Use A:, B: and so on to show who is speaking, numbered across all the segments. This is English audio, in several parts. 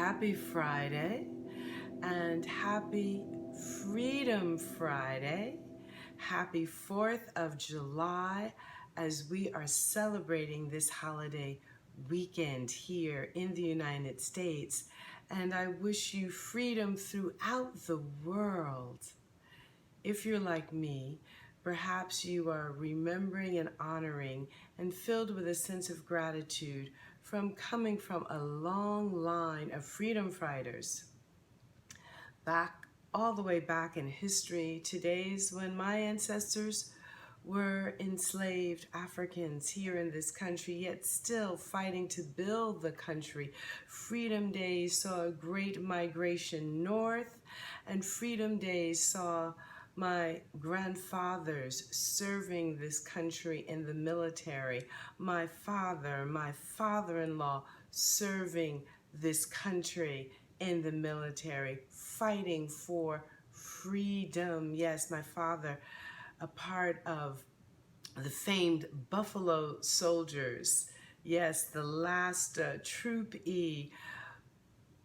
A: happy Friday and happy Freedom Friday. Happy 4th of July as we are celebrating this holiday weekend here in the United States. And I wish you freedom throughout the world. If you're like me, perhaps you are remembering and honoring and filled with a sense of gratitude from coming from a long line of freedom fighters back all the way back in history to days when my ancestors were enslaved Africans here in this country, yet still fighting to build the country. Freedom Days saw a great migration north, and Freedom Days saw my grandfathers serving this country in the military, my father, my father-in-law serving this country in the military, fighting for freedom. Yes, my father, a part of the famed Buffalo Soldiers. Yes, the last Troop E,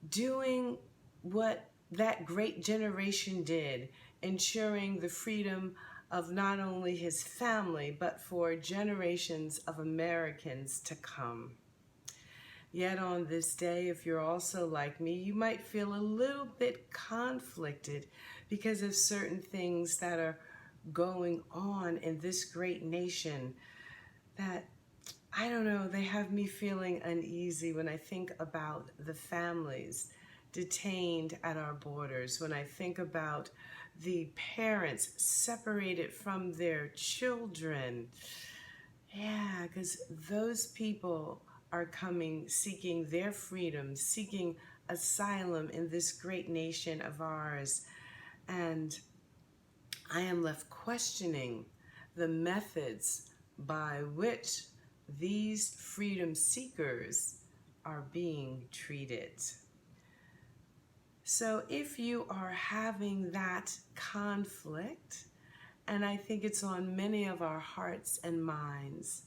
A: doing what that great generation did, ensuring the freedom of not only his family, but for generations of Americans to come. Yet on this day, if you're also like me, you might feel a little bit conflicted because of certain things that are going on in this great nation that, I don't know, they have me feeling uneasy when I think about the families detained at our borders, when I think about the parents separated from their children. Yeah, because those people are coming, seeking their freedom, seeking asylum in this great nation of ours. And I am left questioning the methods by which these freedom seekers are being treated. So if you are having that conflict, and I think it's on many of our hearts and minds,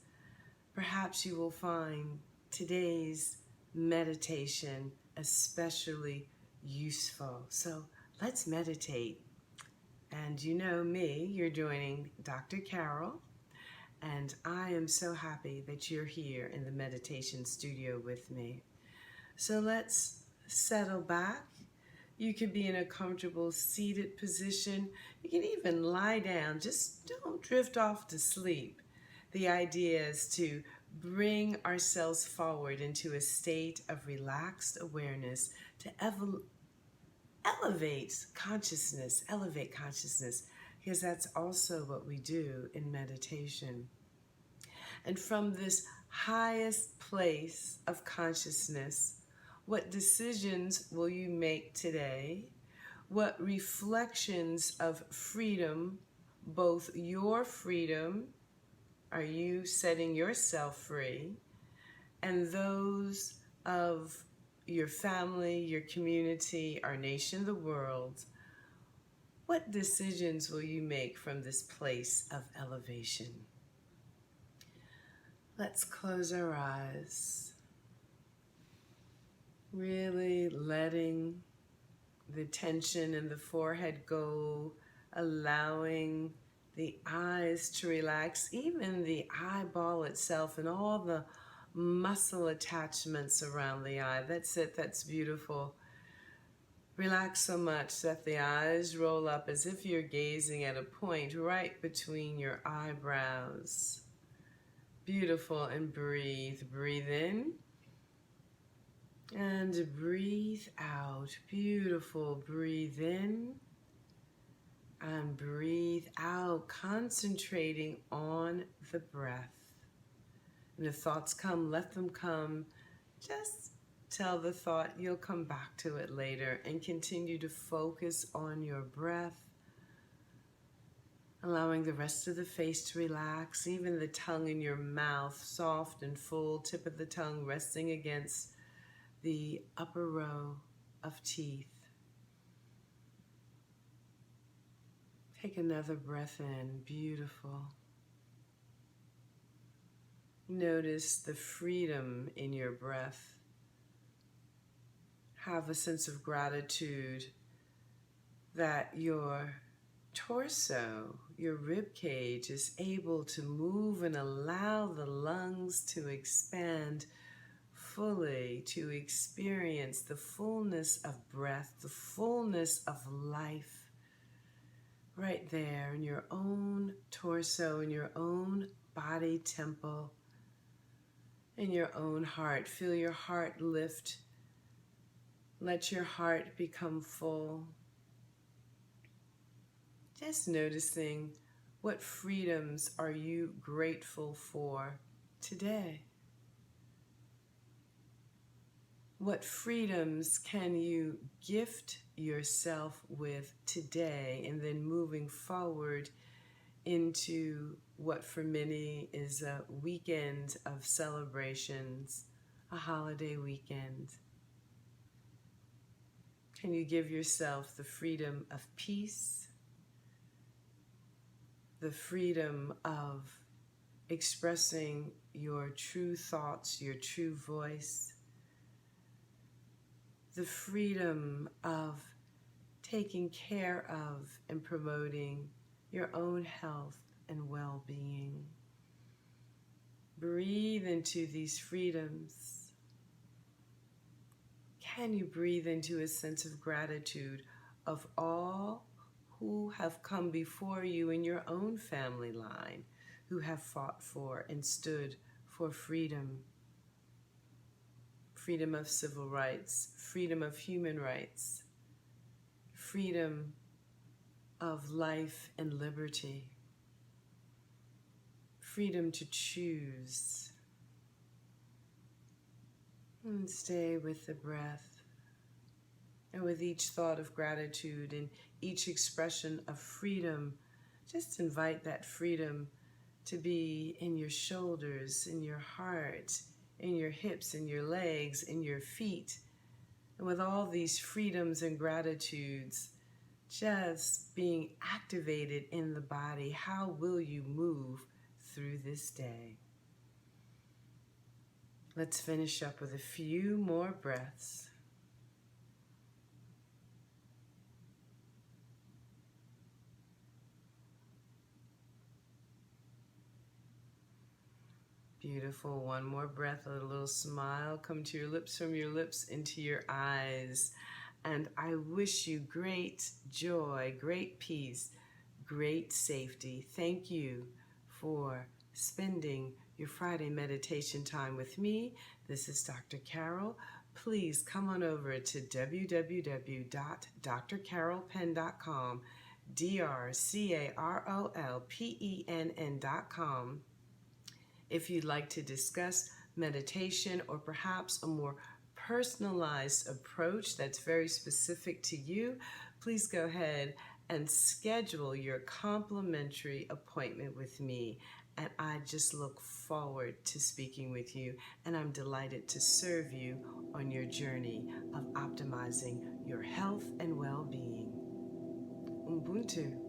A: perhaps you will find today's meditation especially useful. So let's meditate. And you know me, you're joining Dr. Carol, and I am so happy that you're here in the meditation studio with me. So let's settle back. You could be in a comfortable seated position. You can even lie down. Just don't drift off to sleep. The idea is to bring ourselves forward into a state of relaxed awareness to elevate consciousness, because that's also what we do in meditation. And from this highest place of consciousness, what decisions will you make today? What reflections of freedom, both your freedom, are you setting yourself free, and those of your family, your community, our nation, the world, what decisions will you make from this place of elevation? Let's close our eyes, really letting the tension in the forehead go, allowing the eyes to relax, even the eyeball itself and all the muscle attachments around the eye. That's it, that's beautiful. Relax so much that the eyes roll up as if you're gazing at a point right between your eyebrows. Beautiful, and breathe. Breathe in and breathe out. Beautiful. Breathe in and breathe out, concentrating on the breath. And if thoughts come, let them come. Just tell the thought you'll come back to it later, and continue to focus on your breath, allowing the rest of the face to relax, even the tongue in your mouth, soft and full, tip of the tongue resting against the upper row of teeth. Take another breath in. Beautiful. Notice the freedom in your breath, have a sense of gratitude that your torso, your rib cage is able to move and allow the lungs to expand fully, to experience the fullness of breath, the fullness of life right there in your own torso, in your own body temple, in your own heart. Feel your heart lift. Let your heart become full. Just noticing what freedoms are you grateful for today? What freedoms can you gift yourself with today, and then moving forward into what for many is a weekend of celebrations, a holiday weekend? Can you give yourself the freedom of peace, the freedom of expressing your true thoughts, your true voice, the freedom of taking care of and promoting your own health and well-being? Breathe into these freedoms. Can you breathe into a sense of gratitude of all who have come before you in your own family line, who have fought for and stood for freedom? Freedom of civil rights, freedom of human rights, freedom of life and liberty, freedom to choose. And stay with the breath. And with each thought of gratitude and each expression of freedom, just invite that freedom to be in your shoulders, in your heart, in your hips, in your legs, in your feet. And with all these freedoms and gratitudes just being activated in the body, how will you move through this day? Let's finish up with a few more breaths. Beautiful. One more breath. Let a little smile come to your lips, from your lips into your eyes. And I wish you great joy, great peace, great safety. Thank you for spending your Friday meditation time with me. This is Dr. Carol. Please come on over to www.drcarolpenn.com, drcarolpenn.com. If you'd like to discuss meditation or perhaps a more personalized approach that's very specific to you, please go ahead and schedule your complimentary appointment with me. And I just look forward to speaking with you, and I'm delighted to serve you on your journey of optimizing your health and well-being. Ubuntu.